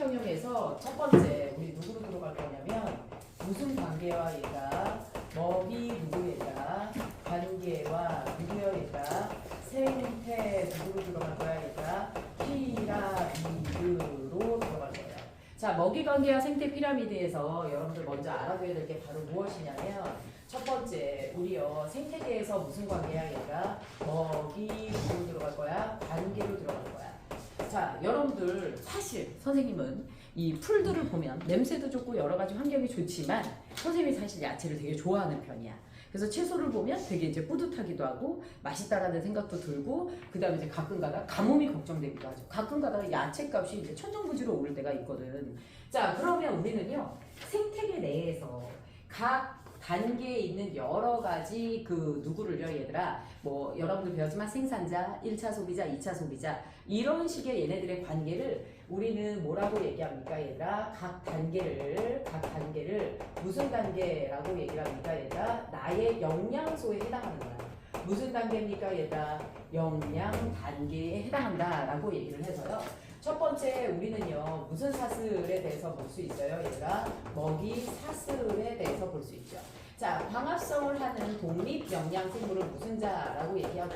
평형에서 첫 번째 우리 누구로 들어갈 거냐면 무슨 관계와 얘가 먹이 누구에다 관계와 누구여에다 생태 누구로 들어갈 거야 얘가 피라미드로 들어갈 거야. 자, 먹이 관계와 생태 피라미드에서 여러분들 먼저 알아둬야 될 게 바로 무엇이냐면 첫 번째 우리요 생태계에서 무슨 관계야 얘가 먹이 누구로 들어갈 거야 관계로 들어갈 거야. 자, 여러분들 사실 선생님은 이 풀들을 보면 냄새도 좋고 여러 가지 환경이 좋지만 선생님이 사실 야채를 되게 좋아하는 편이야. 그래서 채소를 보면 되게 이제 뿌듯하기도 하고 맛있다라는 생각도 들고 그 다음에 이제 가끔 가다 가뭄이 걱정되기도 하죠. 가끔 가다가 야채 값이 이제 천정부지로 오를 때가 있거든. 자, 그러면 우리는요 생태계 내에서 각 단계에 있는 여러 가지 그 누구를요 얘들아 뭐 여러분들 배웠지만 생산자, 1차 소비자, 2차 소비자 이런 식의 얘네들의 관계를 우리는 뭐라고 얘기합니까 얘들아 각 단계를 무슨 단계라고 얘기를 합니까 얘들아 나의 영양소에 해당하는 거야. 무슨 단계입니까 얘들아 영양 단계에 해당한다 라고 얘기를 해서요 첫 번째 우리는요 무슨 사슬에 대해서 볼 수 있어요 얘들아 먹이 사슬에 대해서 볼 수 있죠. 자, 광합성을 하는 독립영양생물을 무슨 자라고 얘기하고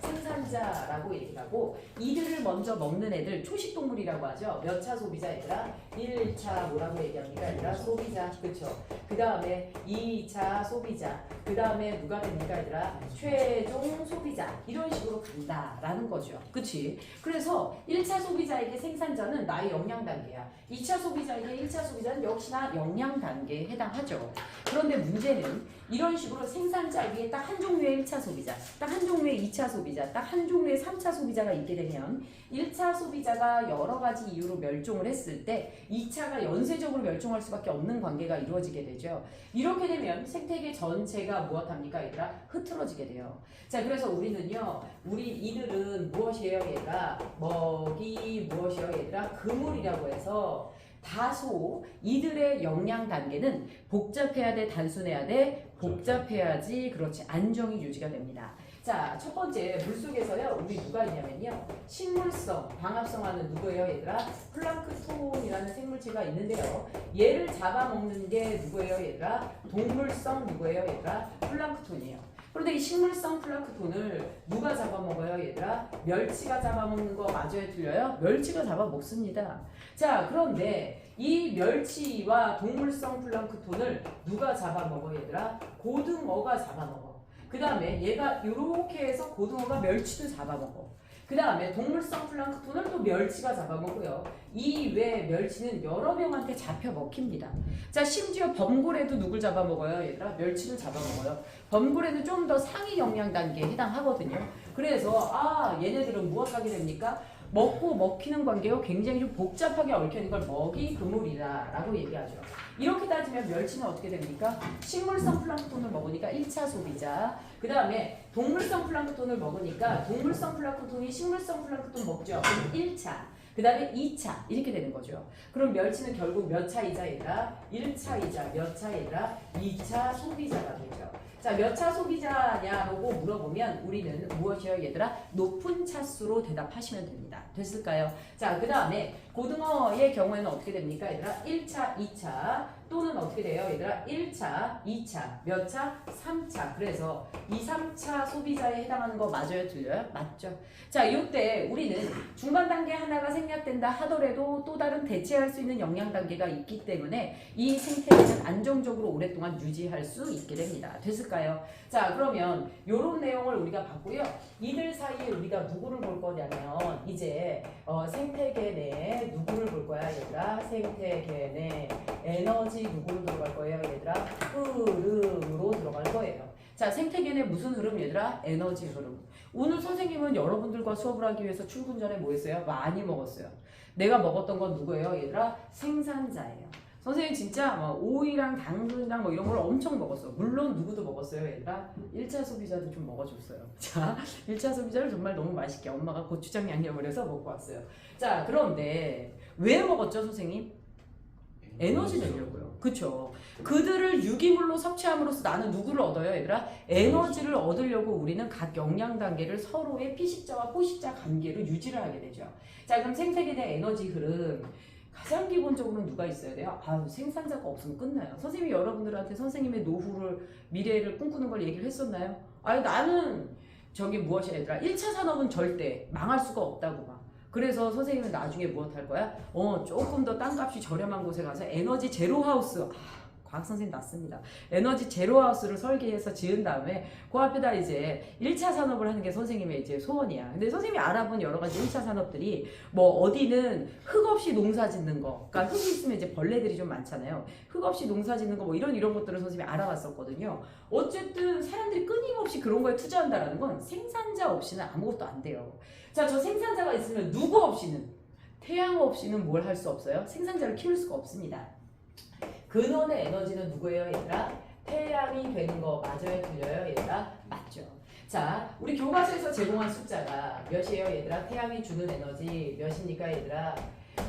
생산자라고 얘기하고 이들을 먼저 먹는 애들 초식동물이라고 하죠. 몇 차 소비자 얘들아 1차 뭐라고 얘기합니까 얘들아 소비자 그쵸. 그 다음에 2차 소비자 그 다음에 누가 됩니까 얘들아 최종 소비자 이런 식으로 간다라는 거죠. 그치? 그래서 1차 소비자에게 생산자는 나의 영양 단계야. 2차 소비자에게 1차 소비자는 역시나 영양 단계에 해당하죠. 그런데 문제는 이런 식으로 생산자 위에 딱 한 종류의 1차 소비자, 딱 한 종류의 2차 소비자, 딱 한 종류의 3차 소비자가 있게 되면 1차 소비자가 여러 가지 이유로 멸종을 했을 때 2차가 연쇄적으로 멸종할 수밖에 없는 관계가 이루어지게 되죠. 이렇게 되면 생태계 전체가 무엇합니까 얘들아? 흐트러지게 돼요. 자, 그래서 우리는요 우리 이들은 무엇이에요 얘들아? 먹이 무엇이에요 얘들아? 그물이라고 해서 다소 이들의 영양 단계는 복잡해야 돼 단순해야 돼 복잡해야지 그렇지 안정이 유지가 됩니다. 자, 첫 번째 물속에서요 우리 누가 있냐면요 식물성 광합성하는 누구예요 얘들아? 플랑크톤이라는 생물체가 있는데요 얘를 잡아먹는 게 누구예요 얘들아? 동물성 누구예요 얘들아? 플랑크톤이에요. 그런데 이 식물성 플랑크톤을 누가 잡아먹어요 얘들아? 멸치가 잡아먹는 거 맞아요 틀려요? 멸치가 잡아먹습니다. 자, 그런데 이 멸치와 동물성 플랑크톤을 누가 잡아먹어 얘들아? 고등어가 잡아먹어. 그 다음에 얘가 이렇게 해서 고등어가 멸치도 잡아먹어. 그 다음에 동물성 플랑크톤을 또 멸치가 잡아먹고요. 이 외 멸치는 여러 명한테 잡혀 먹힙니다. 자, 심지어 범고래도 누굴 잡아먹어요 얘들아? 멸치를 잡아먹어요. 범고래는 좀 더 상위 영양 단계에 해당하거든요. 그래서 얘네들은 무엇 하게 됩니까? 먹고 먹히는 관계가 굉장히 좀 복잡하게 얽혀있는 걸 먹이 그물이다라고 얘기하죠. 이렇게 따지면 멸치는 어떻게 됩니까? 식물성 플랑크톤을 먹으니까 1차 소비자. 그 다음에 동물성 플랑크톤을 먹으니까 동물성 플랑크톤이 식물성 플랑크톤 먹죠. 그럼 1차. 그 다음에 2차 이렇게 되는 거죠. 그럼 멸치는 결국 몇 차이자 얘들아? 1차이자 몇 차이자? 2차 소비자가 되죠. 자, 몇 차 소비자냐라고 물어보면 우리는 무엇이에요 얘들아? 높은 차수로 대답하시면 됩니다. 됐을까요? 자, 그 다음에 고등어의 경우에는 어떻게 됩니까 얘들아? 1차, 2차 또는 어떻게 돼요 얘들아? 1차, 2차, 몇 차? 3차. 그래서 2, 3차 소비자에 해당하는 거 맞아요 틀려요? 맞죠. 자, 이때 우리는 중간 단계 하나가 생략된다 하더라도 또 다른 대체할 수 있는 영양 단계가 있기 때문에 이 생태계는 안정적으로 오랫동안 유지할 수 있게 됩니다. 됐을까요? 자, 그러면 이런 내용을 우리가 봤고요. 이들 사이에 우리가 누구를 볼 거냐면 이제 생태계 내에 누구를 볼 거야 얘들아? 생태계 내 에너지 누구로 들어갈 거예요 얘들아? 흐름으로 들어갈 거예요. 자, 생태계 내 무슨 흐름 얘들아? 에너지 흐름. 오늘 선생님은 여러분들과 수업을 하기 위해서 출근 전에 뭐 했어요? 많이 먹었어요. 내가 먹었던 건 누구예요 얘들아? 생산자예요. 선생님 진짜 오이랑 당근이랑 이런 걸 엄청 먹었어. 물론 누구도 먹었어요 얘들아? 1차 소비자도 좀 먹어줬어요. 자, 1차 소비자를 정말 너무 맛있게 엄마가 고추장 양념을 해서 먹고 왔어요. 자, 그런데 왜 먹었죠 선생님? 에너지 내려고요. 그쵸? 그들을 유기물로 섭취함으로써 나는 누구를 얻어요 얘들아? 에너지를 얻으려고 우리는 각 영양 단계를 서로의 피식자와 포식자 관계로 유지를 하게 되죠. 자, 그럼 생태계 내 에너지 흐름 가장 기본적으로 누가 있어야 돼요? 생산자가 없으면 끝나요. 선생님이 여러분들한테 선생님의 노후를, 미래를 꿈꾸는 걸 얘기를 했었나요? 나는 저기 무엇이야 얘들아, 1차 산업은 절대 망할 수가 없다고 막. 그래서 선생님은 나중에 무엇 할 거야? 조금 더 땅값이 저렴한 곳에 가서 에너지 제로하우스, 과학 선생님 났습니다. 에너지 제로하우스를 설계해서 지은 다음에 그 앞에다 이제 1차 산업을 하는 게 선생님의 이제 소원이야. 근데 선생님이 알아본 여러 가지 1차 산업들이 뭐 어디는 흙 없이 농사 짓는 거, 그러니까 흙이 있으면 이제 벌레들이 좀 많잖아요. 흙 없이 농사 짓는 거 뭐 이런 것들을 선생님이 알아봤었거든요. 어쨌든 사람들이 끊임없이 그런 거에 투자한다라는 건 생산자 없이는 아무것도 안 돼요. 자, 저 생산자가 있으면 누구 없이는, 태양 없이는 뭘 할 수 없어요? 생산자를 키울 수가 없습니다. 근원의 에너지는 누구예요, 얘들아? 태양이 되는 거 맞아요, 틀려요, 얘들아? 맞죠. 자, 우리 교과서에서 제공한 숫자가 몇이에요, 얘들아? 태양이 주는 에너지 몇입니까, 얘들아?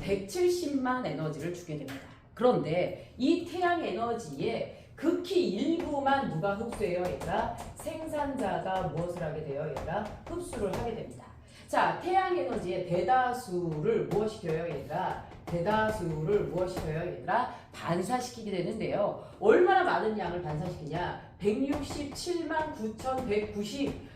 170만 에너지를 주게 됩니다. 그런데 이 태양 에너지에 극히 일부만 누가 흡수해요, 얘들아? 생산자가 무엇을 하게 돼요, 얘들아? 흡수를 하게 됩니다. 자, 태양 에너지의 대다수를 무엇시켜요, 얘들아? 대다수를 무엇시켜요, 얘들아? 반사시키게 되는데요. 얼마나 많은 양을 반사시키냐? 167만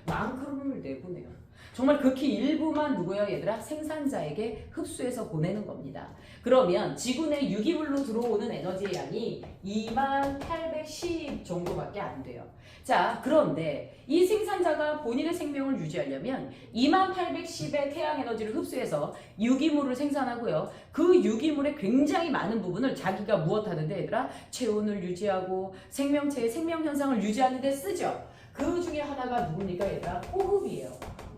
9,190만큼을 내보내요. 정말 극히 일부만 누구예요, 얘들아? 생산자에게 흡수해서 보내는 겁니다. 그러면 지구 내 유기물로 들어오는 에너지의 양이 2810 정도밖에 안 돼요. 자, 그런데 이 생산자가 본인의 생명을 유지하려면 2810의 태양 에너지를 흡수해서 유기물을 생산하고요. 그 유기물의 굉장히 많은 부분을 자기가 무엇 하는데, 얘들아? 체온을 유지하고 생명체의 생명 현상을 유지하는 데 쓰죠. 그 중에 하나가 누굽니까, 얘들아? 호흡이에요.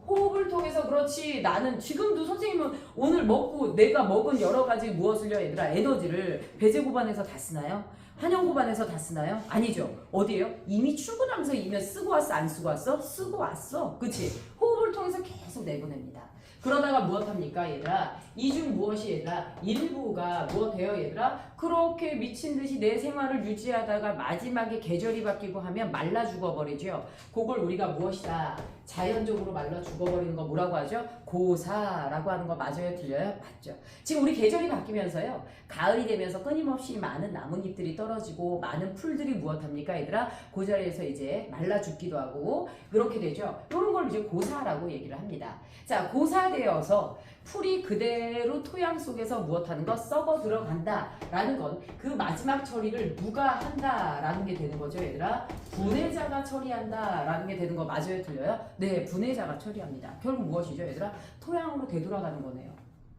호흡을 통해서. 그렇지, 나는 지금도 선생님은 오늘 먹고 내가 먹은 여러 가지 무엇을요, 얘들아? 에너지를 배제고반에서 다 쓰나요? 한영고반에서 다 쓰나요? 아니죠. 어디에요? 이미 출근하면서 이면 쓰고 왔어, 안 쓰고 왔어? 쓰고 왔어. 그치? 호흡을 통해서 계속 내보냅니다. 그러다가 무엇합니까, 얘들아? 이 중 무엇이, 얘들아? 일부가 무엇해요, 얘들아? 그렇게 미친 듯이 내 생활을 유지하다가 마지막에 계절이 바뀌고 하면 말라 죽어버리죠. 그걸 우리가 무엇이다? 자연적으로 말라 죽어버리는 거 뭐라고 하죠? 고사라고 하는 거 맞아요, 틀려요? 맞죠. 지금 우리 계절이 바뀌면서요, 가을이 되면서 끊임없이 많은 나뭇잎들이 떨어지고 많은 풀들이 무엇합니까, 얘들아? 그 자리에서 이제 말라 죽기도 하고 그렇게 되죠. 이런 걸 이제 고사라고 얘기를 합니다. 자, 고사되어서 풀이 그대로 토양 속에서 무엇하는 거? 썩어 들어간다 라는 건 그 마지막 처리를 누가 한다 라는 게 되는 거죠, 얘들아? 분해자가 처리한다 라는 게 되는 거 맞아요, 틀려요? 네, 분해자가 처리합니다. 결국 무엇이죠, 얘들아? 토양으로 되돌아가는 거네요.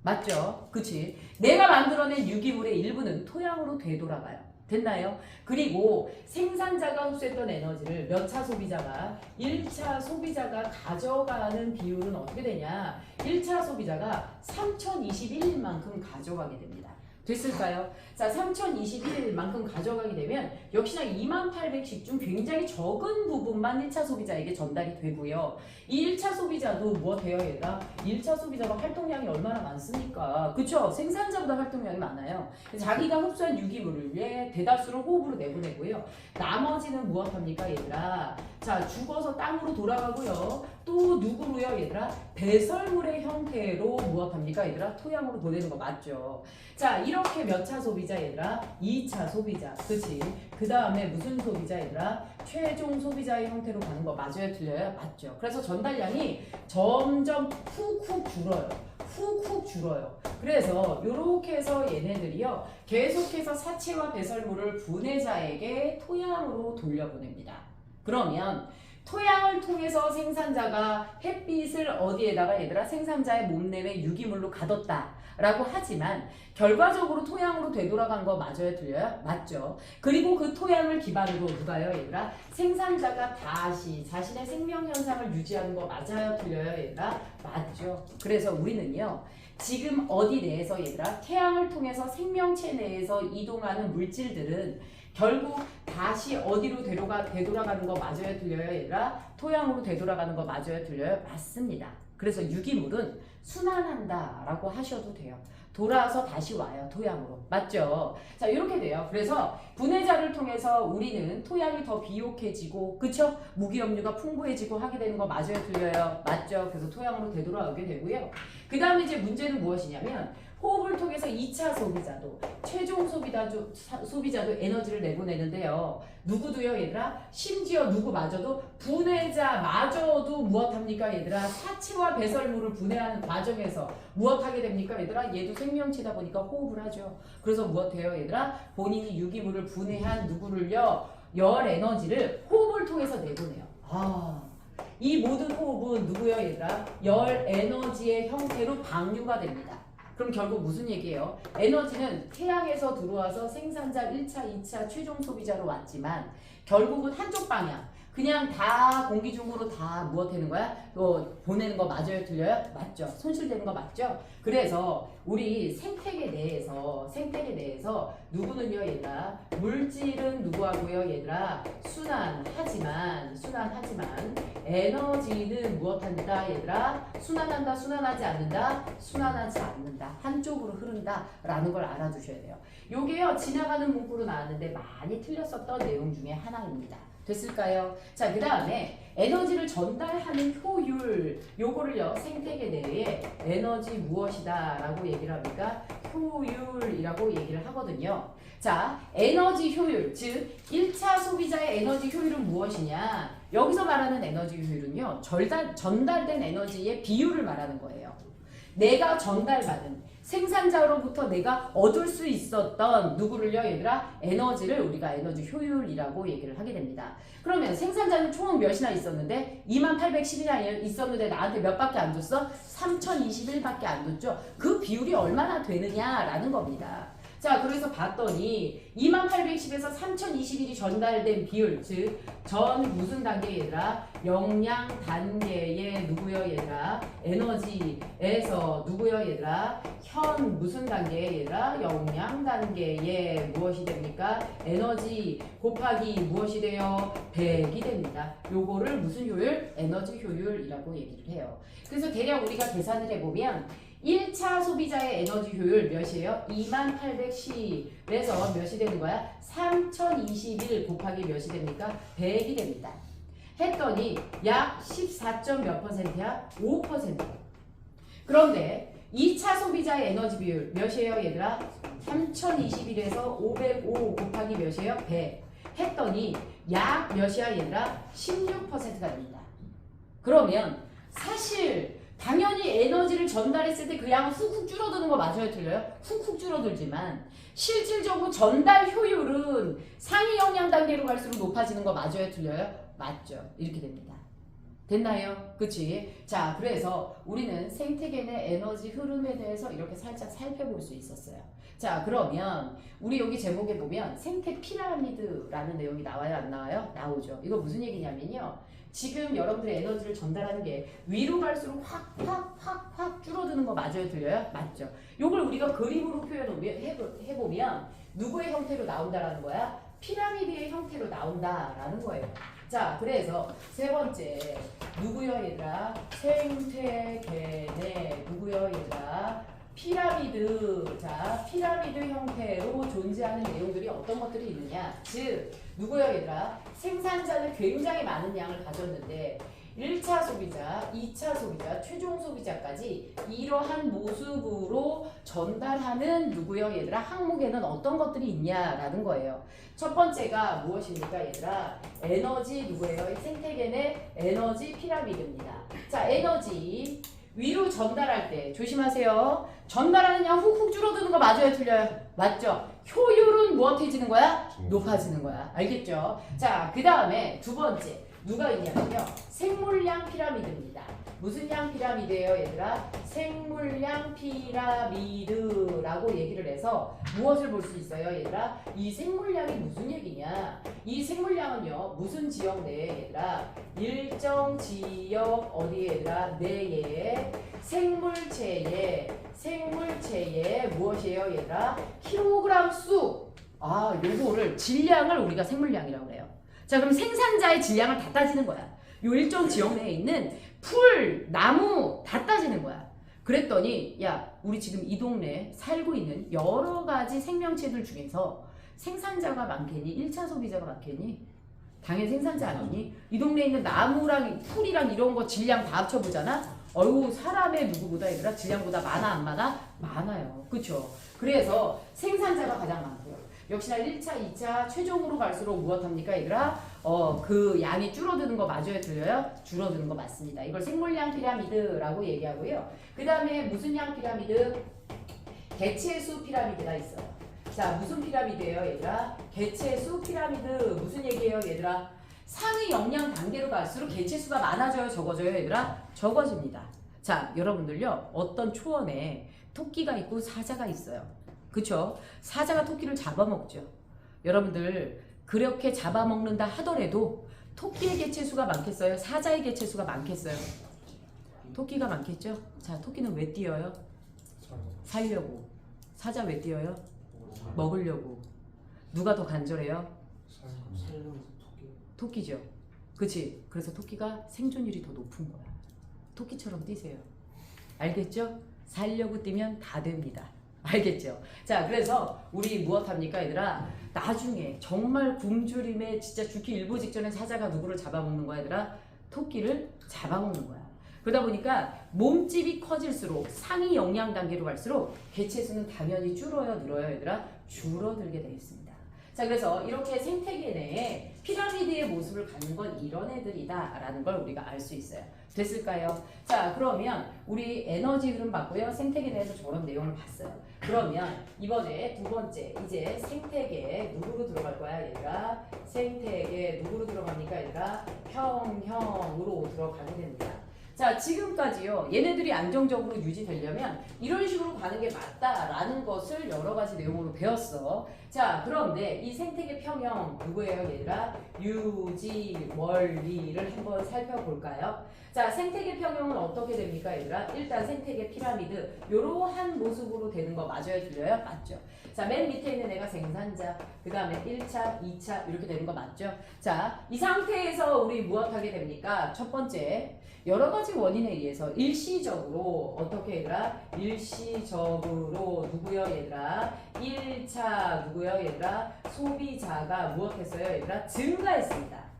맞죠? 그치? 내가 만들어낸 유기물의 일부는 토양으로 되돌아가요. 됐나요? 그리고 생산자가 흡수했던 에너지를 몇 차 소비자가, 1차 소비자가 가져가는 비율은 어떻게 되냐? 1차 소비자가 3021만큼 가져가게 됩니다. 됐을까요? 자, 3021만큼 가져가게 되면 역시나 2810 중 굉장히 적은 부분만 1차 소비자에게 전달이 되고요. 이 1차 소비자도 무엇해요, 얘가? 1차 소비자가 활동량이 얼마나 많습니까? 그쵸? 생산자보다 활동량이 많아요. 자기가 흡수한 유기물을 대다수를 호흡으로 내보내고요. 나머지는 무엇합니까, 얘들아? 자, 죽어서 땅으로 돌아가고요. 또 누구로요, 얘들아? 배설물의 형태로 무엇합니까, 얘들아? 토양으로 보내는 거 맞죠? 자, 이렇게 몇 차 소비자, 얘들아? 2차 소비자. 그치? 그 다음에 무슨 소비자, 얘들아? 최종 소비자의 형태로 가는 거 맞아요, 틀려요? 맞죠? 그래서 전달량이 점점 훅훅 줄어요. 훅훅 줄어요. 그래서 이렇게 해서 얘네들이요, 계속해서 사체와 배설물을 분해자에게 토양으로 돌려보냅니다. 그러면 토양을 통해서 생산자가 햇빛을 어디에다가, 얘들아? 생산자의 몸내의 유기물로 가뒀다 라고 하지만 결과적으로 토양으로 되돌아간 거 맞아요, 틀려요? 맞죠. 그리고 그 토양을 기반으로 누가요, 얘들아? 생산자가 다시 자신의 생명 현상을 유지하는 거 맞아요, 틀려요, 얘들아? 맞죠. 그래서 우리는요, 지금 어디 내에서, 얘들아? 태양을 통해서 생명체 내에서 이동하는 물질들은 결국 다시 어디로 되돌아가는 거 맞아요, 틀려요, 얘들아? 토양으로 되돌아가는 거 맞아요, 틀려요? 맞습니다. 그래서 유기물은 순환한다 라고 하셔도 돼요. 돌아와서 다시 와요, 토양으로. 맞죠? 자, 이렇게 돼요. 그래서 분해자를 통해서 우리는 토양이 더 비옥해지고, 그쵸? 무기염류가 풍부해지고 하게 되는 거 맞아요, 틀려요? 맞죠? 그래서 토양으로 되돌아오게 되고요. 그 다음에 이제 문제는 무엇이냐면, 호흡을 통해서 2차 소비자도 최종 소비자도 에너지를 내보내는데요. 누구도요 얘들아? 심지어 누구마저도 분해자마저도 무엇합니까 얘들아? 사체와 배설물을 분해하는 과정에서 무엇하게 됩니까 얘들아? 얘도 생명체다 보니까 호흡을 하죠. 그래서 무엇해요 얘들아? 본인이 유기물을 분해한 누구를요? 열 에너지를 호흡을 통해서 내보내요. 이 모든 호흡은 누구요 얘들아? 열 에너지의 형태로 방류가 됩니다. 그럼 결국 무슨 얘기예요? 에너지는 태양에서 들어와서 생산자 1차, 2차 최종 소비자로 왔지만 결국은 한쪽 방향 그냥 다 공기 중으로 다 무엇하는 거야? 보내는 거 맞아요? 틀려요? 맞죠. 손실되는 거 맞죠? 그래서 우리 생태계 내에서 누구는요 얘들아? 물질은 누구하고요 얘들아? 순환하지만 에너지는 무엇합니다 얘들아? 순환한다, 순환하지 않는다? 순환하지 않는다. 한쪽으로 흐른다 라는 걸 알아두셔야 돼요. 요게요 지나가는 문구로 나왔는데 많이 틀렸었던 내용 중에 하나입니다. 됐을까요? 자, 그 다음에 에너지를 전달하는 효율 요거를요 생태계 내에 에너지 무엇이다 라고 얘기를 합니까? 효율이라고 얘기를 하거든요. 자, 에너지 효율 즉 1차 소비자의 에너지 효율은 무엇이냐? 여기서 말하는 에너지 효율은요 전달된 에너지의 비율을 말하는 거예요. 내가 전달받은 생산자로부터 내가 얻을 수 있었던 누구를요 얘들아? 에너지를 우리가 에너지 효율이라고 얘기를 하게 됩니다. 그러면 생산자는 총 몇이나 있었는데 2810이나 있었는데 나한테 몇 밖에 안 줬어? 3021밖에 안 줬죠. 그 비율이 얼마나 되느냐라는 겁니다. 자, 그래서 봤더니 2810에서 3021이 전달된 비율, 즉 전 무슨 단계 얘들아? 영양 단계의 누구요 얘들아? 에너지에서 누구요 얘들아? 현 무슨 단계 얘들아? 영양 단계의 무엇이 됩니까? 에너지 곱하기 무엇이 돼요? 100이 됩니다. 요거를 무슨 효율? 에너지 효율이라고 얘기를 해요. 그래서 대략 우리가 계산을 해보면 1차 소비자의 에너지 효율 몇이에요? 2810에서 몇이 되는 거야? 3021 곱하기 몇이 됩니까? 100이 됩니다. 했더니 약 14점 몇 %야? 5%. 그런데 2차 소비자의 에너지 비율 몇이에요 얘들아? 3021에서 505 곱하기 몇이에요? 100. 했더니 약 몇이야 얘들아? 16%가 됩니다. 그러면 사실 당연히 에너지를 전달했을 때 그 양은 훅훅 줄어드는 거 맞아요? 틀려요? 훅훅 줄어들지만 실질적으로 전달 효율은 상위 영양 단계로 갈수록 높아지는 거 맞아요? 틀려요? 맞죠. 이렇게 됩니다. 됐나요? 그치? 자, 그래서 우리는 생태계 내 에너지 흐름에 대해서 이렇게 살짝 살펴볼 수 있었어요. 자, 그러면 우리 여기 제목에 보면 생태 피라미드라는 내용이 나와요? 안 나와요? 나오죠. 이거 무슨 얘기냐면요. 지금 여러분들의 에너지를 전달하는 게 위로 갈수록 확 줄어드는 거 맞아요? 들려요? 맞죠. 요걸 우리가 그림으로 해보면 누구의 형태로 나온다라는 거야? 피라미드의 형태로 나온다라는 거예요. 자, 그래서 세 번째 누구요 얘들아? 생태계 내 누구요 얘들아? 피라미드. 자, 피라미드 형태로 존재하는 내용들이 어떤 것들이 있느냐? 즉 누구요 얘들아? 생산자는 굉장히 많은 양을 가졌는데 1차 소비자, 2차 소비자, 최종 소비자까지 이러한 모습으로 전달하는 누구요 얘들아? 항목에는 어떤 것들이 있냐라는 거예요. 첫 번째가 무엇입니까 얘들아? 에너지 누구예요? 생태계 내 에너지 피라미드입니다. 자, 에너지 위로 전달할 때 조심하세요. 전달하는 양 훅훅 줄어드는 거 맞아요? 틀려요? 맞죠? 효율은 무엇해지는 거야? 높아지는 거야. 알겠죠? 자, 그 다음에 두 번째 누가 있냐면요. 생물량 피라미드입니다. 무슨 양 피라미드예요 얘들아? 생물량 피라미드라고 얘기를 해서 무엇을 볼 수 있어요 얘들아? 이 생물량이 무슨 얘기냐? 이 생물량은요 무슨 지역 내에 얘들아? 일정 지역 어디에 얘들아? 내에 생물체의 무엇이에요 얘들아? 킬로그램 수. 요거를 질량을 우리가 생물량이라고 그래요. 자, 그럼 생산자의 질량을 다 따지는 거야. 요 일정 지역 내에 있는 풀, 나무 다 따지는 거야. 그랬더니 야, 우리 지금 이 동네에 살고 있는 여러 가지 생명체들 중에서 생산자가 많겠니? 1차 소비자가 많겠니? 당연히 생산자 아니니? 이 동네에 있는 나무랑 풀이랑 이런 거 질량 다 합쳐보잖아? 어유 사람의 누구보다 얘들아 질량보다 많아 안 많아? 많아요. 그쵸? 그래서 생산자가 가장 많고요. 역시나 1차, 2차 최종으로 갈수록 무엇합니까 얘들아? 그 양이 줄어드는 거 맞아요? 틀려요? 줄어드는 거 맞습니다. 이걸 생물량 피라미드라고 얘기하고요. 그 다음에 무슨 양 피라미드? 개체수 피라미드가 있어요. 자, 무슨 피라미드예요 얘들아? 개체수 피라미드. 무슨 얘기예요 얘들아? 상위 영양 단계로 갈수록 개체수가 많아져요? 적어져요 얘들아? 적어집니다. 자, 여러분들요. 어떤 초원에 토끼가 있고 사자가 있어요. 그쵸? 사자가 토끼를 잡아먹죠. 여러분들 그렇게 잡아먹는다 하더라도 토끼의 개체수가 많겠어요? 사자의 개체수가 많겠어요? 토끼가 많겠죠? 자, 토끼는 왜 뛰어요? 살려고. 사자 왜 뛰어요? 먹으려고. 누가 더 간절해요? 토끼죠. 그치? 그래서 토끼가 생존율이 더 높은 거야. 토끼처럼 뛰세요. 알겠죠? 살려고 뛰면 다 됩니다. 알겠죠? 자, 그래서 우리 무엇합니까 얘들아? 나중에 정말 굶주림에 진짜 죽기 일보 직전에 사자가 누구를 잡아먹는 거야 얘들아? 토끼를 잡아먹는 거야. 그러다 보니까 몸집이 커질수록 상위 영양 단계로 갈수록 개체수는 당연히 줄어요, 늘어요 얘들아? 줄어들게 되어 있습니다. 자, 그래서 이렇게 생태계 내에 피라미드의 모습을 갖는 건 이런 애들이다 라는 걸 우리가 알 수 있어요. 됐을까요? 자, 그러면 우리 에너지 흐름 봤고요. 생태계 내에서 저런 내용을 봤어요. 그러면 이번에 두 번째 이제 생태계 누구로 들어갈 거야 얘들아? 생태계 누구로 들어갑니까 얘들아? 평형으로 들어가게 됩니다. 자, 지금까지요. 얘네들이 안정적으로 유지되려면 이런 식으로 가는 게 맞다라는 것을 여러 가지 내용으로 배웠어. 자, 그런데 이 생태계 평형 누구예요 얘들아? 유지, 원리를 한번 살펴볼까요? 자, 생태계 평형은 어떻게 됩니까 얘들아? 일단 생태계 피라미드 이러한 모습으로 되는 거 맞아요 틀려요? 맞죠. 자, 맨 밑에 있는 애가 생산자, 그 다음에 1차, 2차 이렇게 되는 거 맞죠? 자, 이 상태에서 우리 무엇하게 됩니까? 첫 번째, 여러 가지 원인에 의해서 일시적으로 어떻게 얘들아? 일시적으로 누구요 얘들아? 1차 누구요 얘들아? 소비자가 무엇했어요 얘들아? 증가했습니다.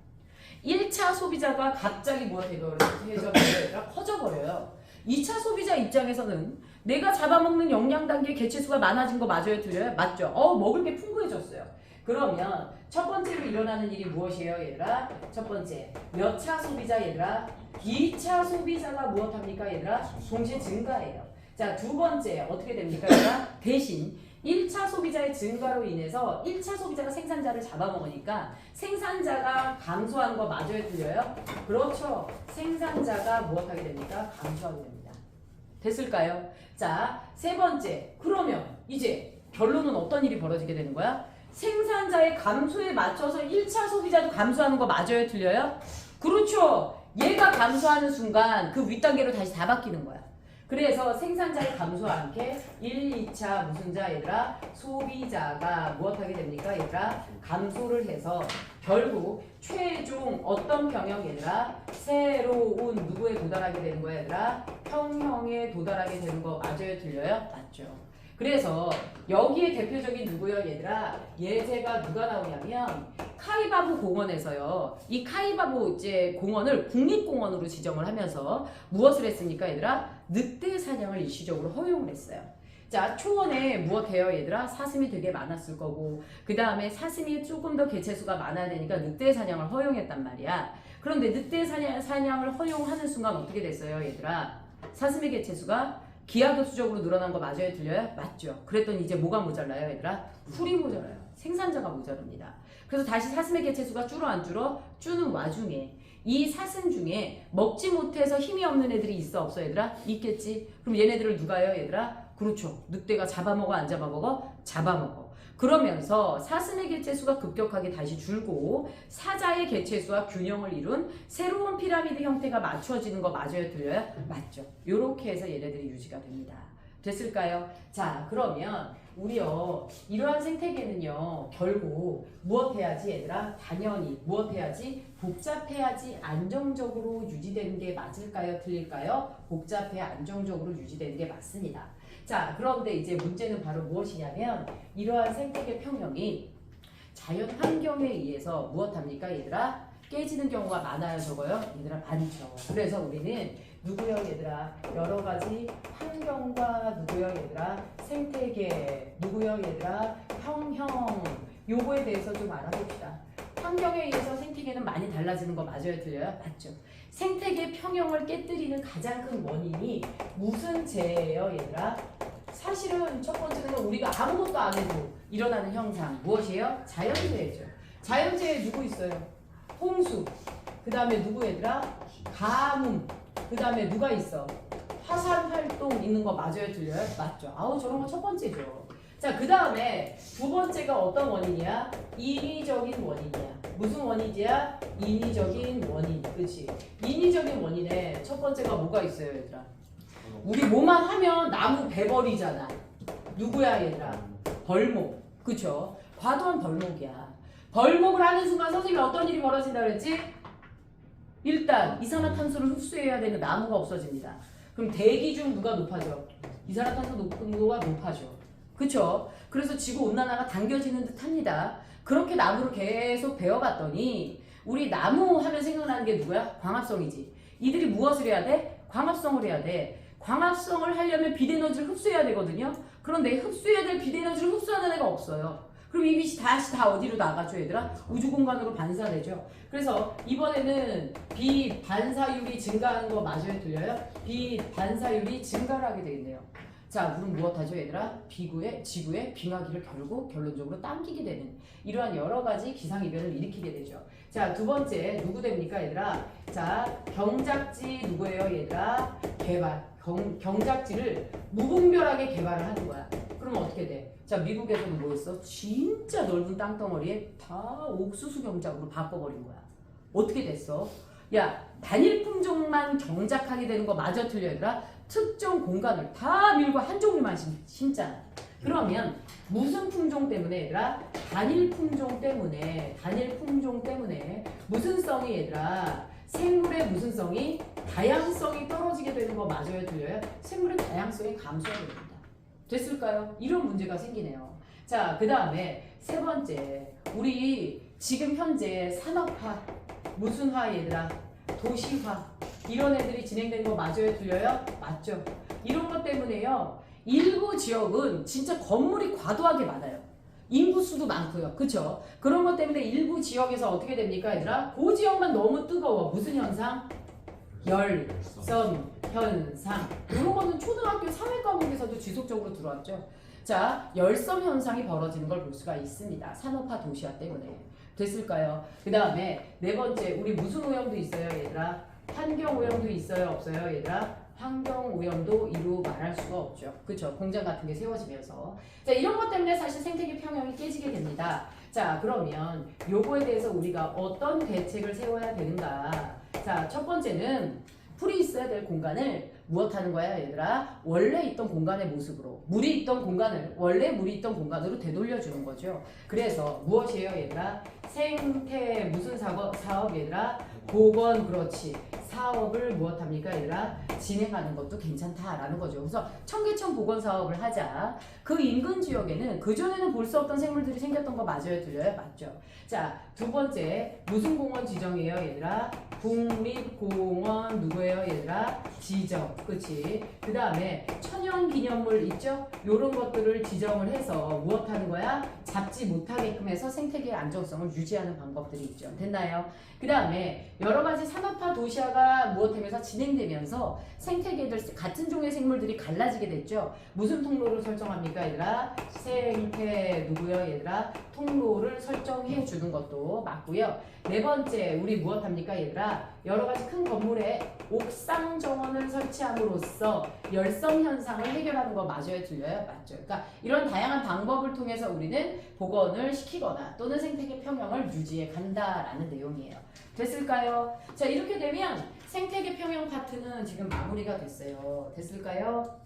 1차 소비자가 갑자기 무엇해져버려요 얘들아? 커져버려요. 2차 소비자 입장에서는 내가 잡아먹는 영양 단계 개체수가 많아진 거 맞아요 틀려요? 맞죠? 먹을 게 풍부해졌어요. 그러면 첫 번째로 일어나는 일이 무엇이에요 얘들아? 첫 번째 몇 차 소비자 얘들아? 2차 소비자가 무엇합니까 얘들아? 동시에 증가해요. 자, 두 번째 어떻게 됩니까 얘들아? 대신 1차 소비자의 증가로 인해서 1차 소비자가 생산자를 잡아먹으니까 생산자가 감소하는 거 맞아요 틀려요? 그렇죠. 생산자가 무엇하게 됩니까? 감소하게 됩니다. 됐을까요? 자, 세 번째 그러면 이제 결론은 어떤 일이 벌어지게 되는 거야? 생산자의 감소에 맞춰서 1차 소비자도 감소하는 거 맞아요 틀려요? 그렇죠. 얘가 감소하는 순간 그 윗단계로 다시 다 바뀌는 거야. 그래서 생산자의 감소와 함께 1, 2차 무슨 자 얘들아? 소비자가 무엇하게 됩니까 얘들아? 감소를 해서 결국 최종 어떤 평형 얘들아? 새로운 누구에 도달하게 되는 거야 얘들아? 평형에 도달하게 되는 거 맞아요 틀려요? 맞죠. 그래서 여기에 대표적인 누구요 얘들아? 예제가 누가 나오냐면 카이바부 공원에서요. 이 카이바부 이제 공원을 국립공원으로 지정을 하면서 무엇을 했습니까 얘들아? 늑대 사냥을 일시적으로 허용을 했어요. 자, 초원에 무엇 해요 얘들아? 사슴이 되게 많았을 거고 그 다음에 사슴이 조금 더 개체수가 많아야 되니까 늑대 사냥을 허용했단 말이야. 그런데 늑대 사냥을 허용하는 순간 어떻게 됐어요 얘들아? 사슴의 개체수가 기하급수적으로 늘어난 거 맞아요 틀려요? 맞죠. 그랬더니 이제 뭐가 모자라요 얘들아? 풀이 모자라요. 생산자가 모자랍니다. 그래서 다시 사슴의 개체수가 줄어 안 줄어? 주는 와중에 이 사슴 중에 먹지 못해서 힘이 없는 애들이 있어 없어 얘들아? 있겠지. 그럼 얘네들을 누가요 얘들아? 그렇죠. 늑대가 잡아먹어 안 잡아먹어? 잡아먹어. 그러면서 사슴의 개체수가 급격하게 다시 줄고 사자의 개체수와 균형을 이룬 새로운 피라미드 형태가 맞춰지는 거 맞아요 틀려요? 맞죠. 요렇게 해서 얘네들이 유지가 됩니다. 됐을까요? 자, 그러면 우리요 이러한 생태계는요 결국 무엇 해야지 얘들아? 당연히 무엇 해야지? 복잡해야지 안정적으로 유지되는 게 맞을까요? 틀릴까요? 복잡해 안정적으로 유지되는 게 맞습니다. 자, 그런데 이제 문제는 바로 무엇이냐면 이러한 생태계 평형이 자연 환경에 의해서 무엇합니까 얘들아? 깨지는 경우가 많아요 적어요? 얘들아 많죠. 그래서 우리는 누구요 얘들아? 여러 가지 환경과 누구요 얘들아? 생태계 누구요 얘들아? 평형 요거에 대해서 좀 알아봅시다. 환경에 의해서 생태계는 많이 달라지는 거 맞아요? 틀려요? 맞죠? 생태계 평형을 깨뜨리는 가장 큰 원인이 무슨 재해예요 얘들아? 사실은 첫 번째는 우리가 아무것도 안 해도 일어나는 현상 무엇이에요? 자연재해죠. 자연재해 누구 있어요? 홍수. 그 다음에 누구 얘들아? 가뭄. 그 다음에 누가 있어? 화산 활동 있는 거 맞아요? 틀려요? 맞죠. 아우 저런 거 첫 번째죠. 자, 그 다음에 두 번째가 어떤 원인이야? 인위적인 원인이야. 무슨 원인이야? 인위적인 원인. 그치? 인위적인 원인에 첫 번째가 뭐가 있어요 얘들아? 우리 뭐만 하면 나무 베버리잖아. 누구야 얘들아? 벌목. 그쵸? 과도한 벌목이야. 벌목을 하는 순간 선생님이 어떤 일이 벌어진다 그랬지? 일단 이산화탄소를 흡수해야 되는 나무가 없어집니다. 그럼 대기 중 누가 높아져? 이산화탄소 농도가 높아져. 그쵸? 그래서 지구온난화가 당겨지는 듯 합니다. 그렇게 나무를 계속 배워봤더니 우리 나무 하면 생각나는 게 누구야? 광합성이지. 이들이 무엇을 해야 돼? 광합성을 해야 돼. 광합성을 하려면 빛에너지를 흡수해야 되거든요. 그런데 흡수해야 될 빛에너지를 흡수하는 애가 없어요. 그럼 이 빛이 다시 다 어디로 나가죠 얘들아? 우주 공간으로 반사되죠. 그래서 이번에는 빛 반사율이 증가하는 거 맞아요? 들려요? 빛 반사율이 증가를 하게 되겠네요. 자, 그럼 무엇하죠 얘들아? 지구의 빙하기를 결론적으로 당기게 되는 이러한 여러 가지 기상이변을 일으키게 되죠. 자, 두 번째 누구 됩니까 얘들아? 자, 경작지 누구예요 얘들아? 개발. 경작지를 무분별하게 개발을 하는 거야. 그러면 어떻게 돼? 자, 미국에서는 뭐였어? 진짜 넓은 땅덩어리에 다 옥수수 경작으로 바꿔버린 거야. 어떻게 됐어? 야, 단일 품종만 경작하게 되는 거 마저 틀려 얘들아? 특정 공간을 다 밀고 한 종류만 심잖아. 그러면 무슨 품종 때문에 얘들아? 단일 품종 때문에 무슨 성이 얘들아? 생물의 무슨 성이? 다양성이 떨어지게 되는 거 맞아요? 들려요? 생물의 다양성이 감소하게 됩니다. 됐을까요? 이런 문제가 생기네요. 자, 그 다음에 세 번째 우리 지금 현재 산업화 무슨 화 얘들아? 도시화 이런 애들이 진행되는 거 맞아요? 들려요? 맞죠? 이런 것 때문에요. 일부 지역은 진짜 건물이 과도하게 많아요. 인구수도 많고요. 그쵸? 그런 것 때문에 일부 지역에서 어떻게 됩니까 얘들아? 그 지역만 너무 뜨거워. 무슨 현상? 열섬 현상. 이런 거는 초등학교 3회 과목에서도 지속적으로 들어왔죠. 자, 열섬 현상이 벌어지는 걸 볼 수가 있습니다. 산업화 도시화 때문에. 됐을까요? 그 다음에 네 번째 우리 무슨 오염도 있어요 얘들아? 환경 오염도 있어요 없어요 얘들아? 환경 오염도 이루 말할 수가 없죠. 그쵸? 공장 같은 게 세워지면서. 자, 이런 것 때문에 사실 생태계 평형이 깨지게 됩니다. 자, 그러면 요거에 대해서 우리가 어떤 대책을 세워야 되는가? 자, 첫 번째는 풀이 있어야 될 공간을 무엇 하는 거야 얘들아? 원래 있던 공간의 모습으로 물이 있던 공간을 원래 물이 있던 공간으로 되돌려주는 거죠. 그래서 무엇이에요 얘들아? 생태 무슨 사업 얘들아? 보건. 그렇지. 사업을 무엇합니까 얘들아? 진행하는 것도 괜찮다라는 거죠. 그래서 청계천 보건 사업을 하자. 그 인근 지역에는 그전에는 볼 수 없던 생물들이 생겼던 거 맞아요? 들려요? 맞죠? 자, 두 번째 무슨 공원 지정이에요 얘들아? 국립공원 누구예요 얘들아? 지정. 그치? 그 다음에 천연기념물 있죠? 요런 것들을 지정을 해서 무엇 하는 거야? 잡지 못하게끔 해서 생태계의 안정성을 유지하는 방법들이 있죠. 됐나요? 그 다음에 여러 가지 산업화 도시화가 무엇하면서 진행되면서 생태계들 같은 종의 생물들이 갈라지게 됐죠. 무슨 통로를 설정합니까 얘들아? 생태 누구요 얘들아? 통로를 설정해 주는 것도 맞고요. 네 번째 우리 무엇합니까 얘들아? 여러 가지 큰 건물에 옥상 정원을 설치함으로써 열섬 현상을 해결하는 거 맞아요? 틀려요? 맞죠? 그러니까 이런 다양한 방법을 통해서 우리는 복원을 시키거나 또는 생태계 평형을 유지해 간다라는 내용이에요. 됐을까요? 자, 이렇게 되면 생태계 평형 파트는 지금 마무리가 됐어요. 됐을까요?